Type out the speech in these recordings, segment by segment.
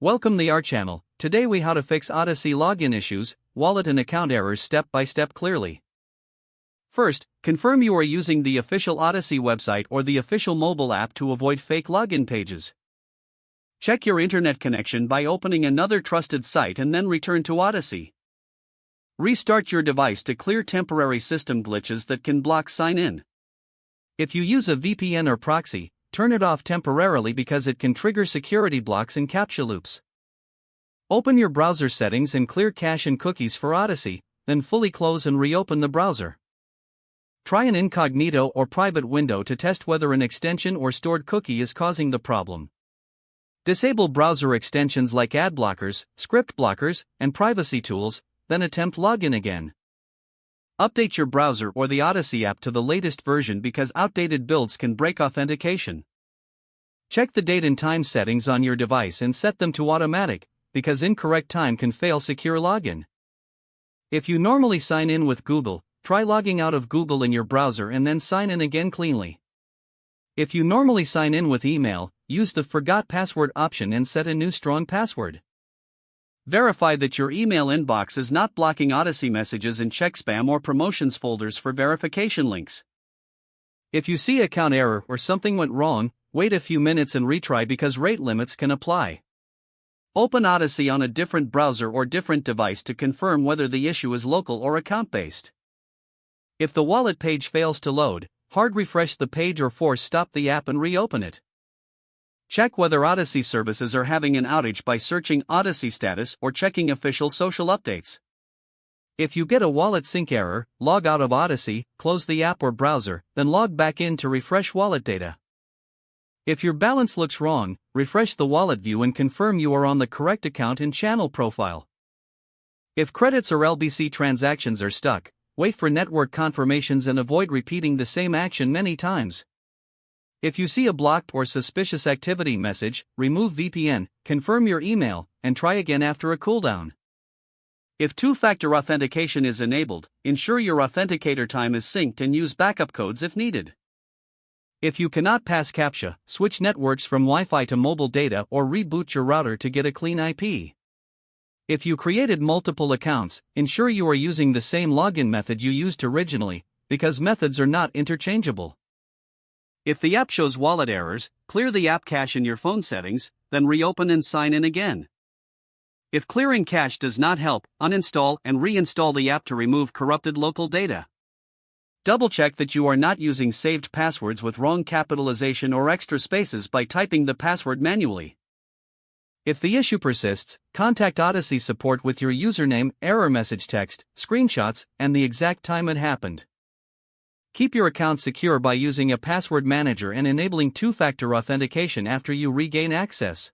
Welcome to our channel. Today we how to fix Odysee login issues, wallet and account errors step by step clearly. First, confirm you are using the official Odysee website or the official mobile app to avoid fake login pages. Check your internet connection by opening another trusted site and then return to Odysee. Restart your device to clear temporary system glitches that can block sign-in. If you use a VPN or proxy, turn it off temporarily because it can trigger security blocks and CAPTCHA loops. Open your browser settings and clear cache and cookies for Odysee, then fully close and reopen the browser. Try an incognito or private window to test whether an extension or stored cookie is causing the problem. Disable browser extensions like ad blockers, script blockers, and privacy tools, then attempt login again. Update your browser or the Odysee app to the latest version because outdated builds can break authentication. Check the date and time settings on your device and set them to automatic, because incorrect time can fail secure login. If you normally sign in with Google, try logging out of Google in your browser and then sign in again cleanly. If you normally sign in with email, use the Forgot Password option and set a new strong password. Verify that your email inbox is not blocking Odysee messages and check spam or promotions folders for verification links. If you see account error or something went wrong, wait a few minutes and retry because rate limits can apply. Open Odysee on a different browser or different device to confirm whether the issue is local or account-based. If the wallet page fails to load, hard refresh the page or force stop the app and reopen it. Check whether Odysee services are having an outage by searching Odysee status or checking official social updates. If you get a wallet sync error, log out of Odysee, close the app or browser, then log back in to refresh wallet data. If your balance looks wrong, refresh the wallet view and confirm you are on the correct account and channel profile. If credits or LBC transactions are stuck, wait for network confirmations and avoid repeating the same action many times. If you see a blocked or suspicious activity message, remove VPN, confirm your email, and try again after a cooldown. If two-factor authentication is enabled, ensure your authenticator time is synced and use backup codes if needed. If you cannot pass CAPTCHA, switch networks from Wi-Fi to mobile data or reboot your router to get a clean IP. If you created multiple accounts, ensure you are using the same login method you used originally, because methods are not interchangeable. If the app shows wallet errors, clear the app cache in your phone settings, then reopen and sign in again. If clearing cache does not help, uninstall and reinstall the app to remove corrupted local data. Double-check that you are not using saved passwords with wrong capitalization or extra spaces by typing the password manually. If the issue persists, contact Odysee support with your username, error message text, screenshots, and the exact time it happened. Keep your account secure by using a password manager and enabling two-factor authentication after you regain access.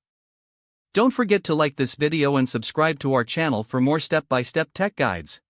Don't forget to like this video and subscribe to our channel for more step-by-step tech guides.